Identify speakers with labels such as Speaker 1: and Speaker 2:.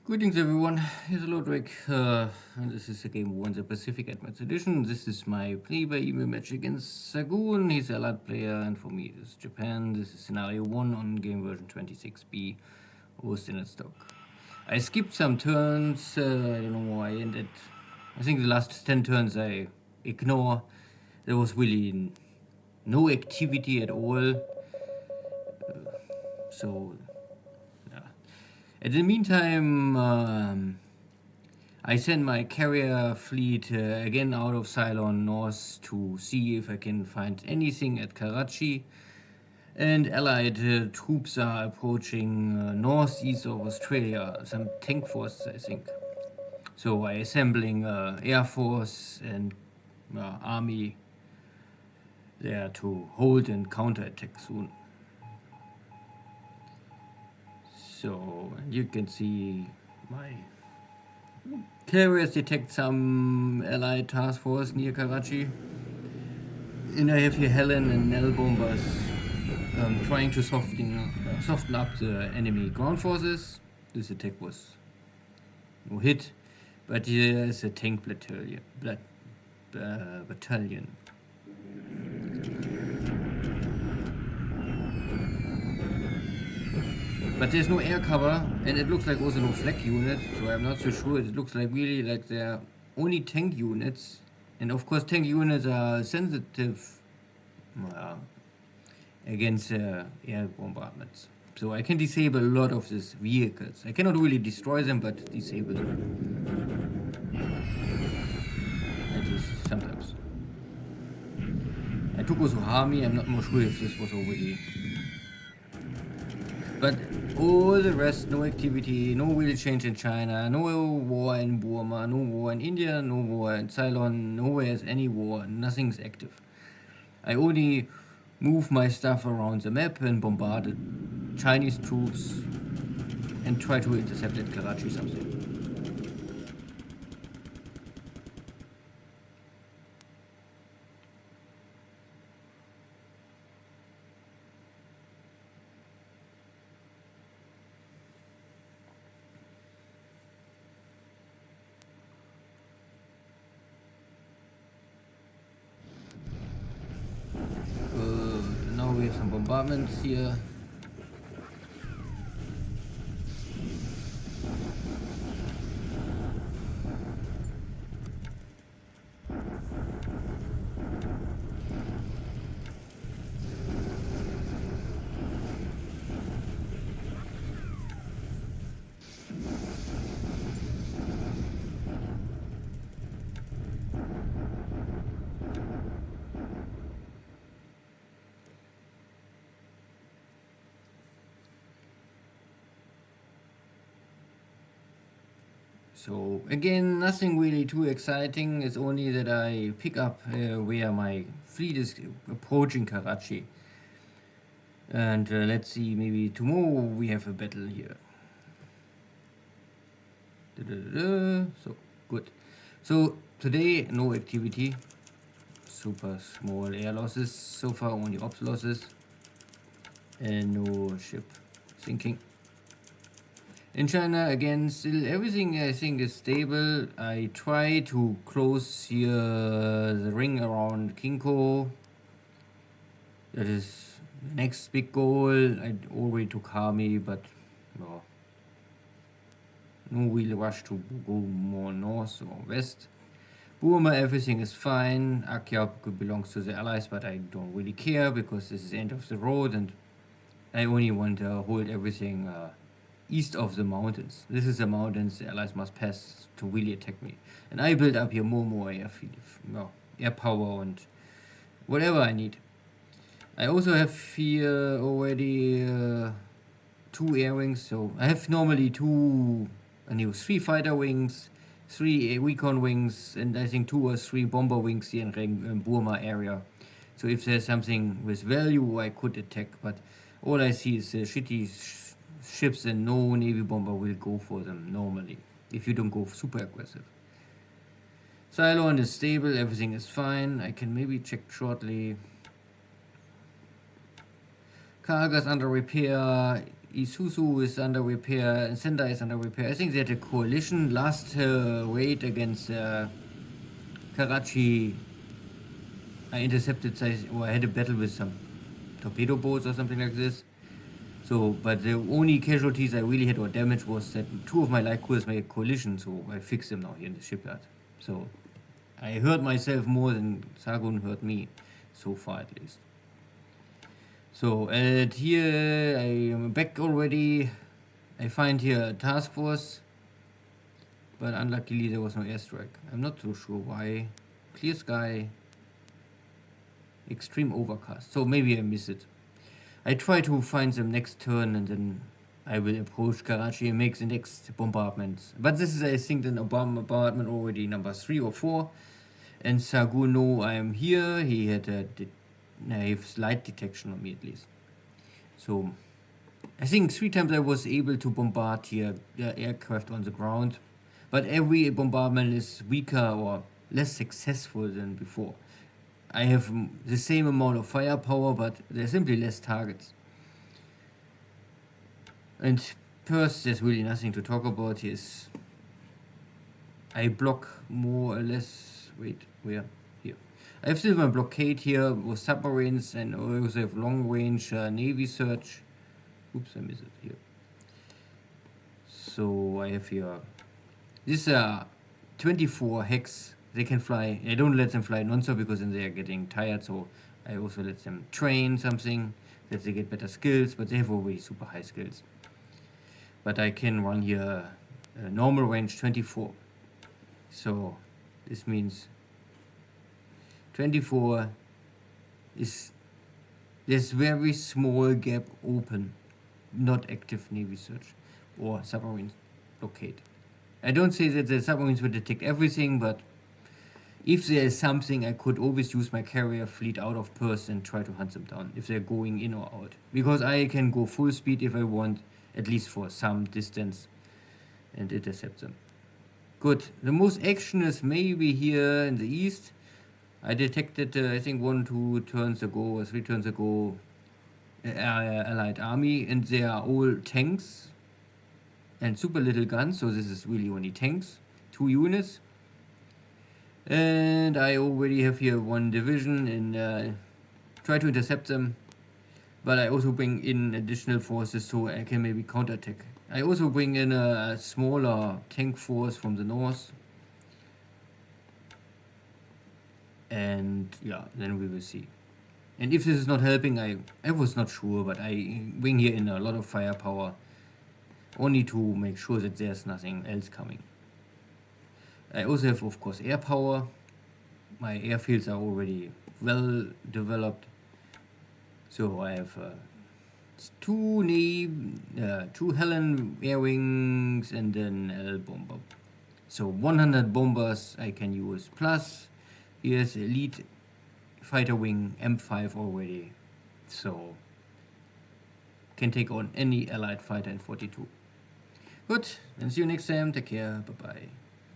Speaker 1: Greetings everyone, here's Lodrik, and this is the game 1, the Pacific Advanced Edition. This is my PBEM match against Xargun. He's a Allied player, and for me this is Japan. This is scenario 1 on game version 26B, or standard stock. I skipped some turns, I don't know why, and I think the last 10 turns I ignore. There was really no activity at all, so yeah. In the meantime, I sent my carrier fleet again out of Ceylon north to see if I can find anything at Karachi. And Allied troops are approaching northeast of Australia, some tank forces, I think. So I assembling Air Force and Army there to hold and counterattack soon. So you can see my carriers detect some Allied task force near Karachi. And I have here Helen and Nell bombers trying to soften up the enemy ground forces. This attack was no hit, but here is a tank battalion. But there's no air cover, and it looks like also no flak unit, so I'm not so sure. It looks like really like they're only tank units, and of course tank units are sensitive against air bombardments. So I can disable a lot of these vehicles. I cannot really destroy them, but disable them. At least sometimes. I took also Harmy, I'm not more sure if this was already. But all the rest, no activity, no real change in China, no war in Burma, no war in India, no war in Ceylon, nowhere is any war, nothing's active. I only move my stuff around the map and bombarded Chinese troops and try to intercept at Karachi something. Now we have some bombardments here. So again, nothing really too exciting. It's only that I pick up where my fleet is approaching Karachi. And let's see, maybe tomorrow we have a battle here. So, good. So today, no activity. Super small air losses. So far, only ops losses. And no ship sinking. In China, again, still everything I think is stable. I try to close here the ring around Kinko. That is the next big goal. I already took Harmy, but no real rush to go more north or west. Burma, everything is fine. Akyab belongs to the Allies, but I don't really care because this is the end of the road and I only want to hold everything east of the mountains. This is the mountains the Allies must pass to really attack me. And I build up here more air power and whatever I need. I also have here already 2 air wings, so I have normally 3 fighter wings, 3 recon wings, and I think 2 or 3 bomber wings here in Burma area. So if there's something with value, I could attack, but all I see is shitty ships and no Navy bomber will go for them normally, if you don't go super aggressive. Ceylon is stable, everything is fine. I can maybe check shortly. Karga's under repair. Isuzu is under repair, and Sendai is under repair. I think they had a coalition last raid against Karachi. I intercepted, or I had a battle with some torpedo boats or something like this. So, but the only casualties I really had or damage was that two of my light cruisers made a collision, so I fixed them now here in the shipyard. So, I hurt myself more than Xargun hurt me, so far at least. So, here I am back already. I find here a task force, but unluckily there was no airstrike. I'm not so sure why. Clear sky, extreme overcast. So maybe I miss it. I try to find them next turn and then I will approach Karachi and make the next bombardment. But this is, I think, the bombardment already number 3 or 4. And Xargun, no, I am here. He had a light detection on me at least. So I think 3 times I was able to bombard here the aircraft on the ground. But every bombardment is weaker or less successful than before. I have the same amount of firepower, but there's simply less targets. And first, there's really nothing to talk about. Is I block more or less. Wait, where? Here. I have still my blockade here with submarines, and I also have long-range Navy search. Oops, I missed it here. So I have here. These are 24 hex. They can fly. I don't let them fly non-stop because then they are getting tired. So I also let them train something that they get better skills. But they have already super high skills. But I can run here normal range 24. So this means 24 is there's very small gap open, not active Navy search or submarine blockade. I don't say that the submarines will detect everything, but if there is something, I could always use my carrier fleet out of Perth and try to hunt them down if they're going in or out. Because I can go full speed if I want, at least for some distance, and intercept them. Good. The most action is maybe here in the east. I detected, I think 1-2 turns ago or 3 turns ago, Allied army, and they are all tanks and super little guns. So this is really only tanks, 2 units. And I already have here 1 division and try to intercept them. But I also bring in additional forces so I can maybe counterattack. I also bring in a smaller tank force from the north. And yeah, then we will see. And if this is not helping, I was not sure, but I bring here in a lot of firepower. Only to make sure that there's nothing else coming. I also have, of course, air power. My airfields are already well developed. So I have 2 Helen air wings and then L bomber. So 100 bombers I can use. Plus, here's elite fighter wing M5 already. So can take on any allied fighter in 42. Good, then see you next time. Take care. Bye bye.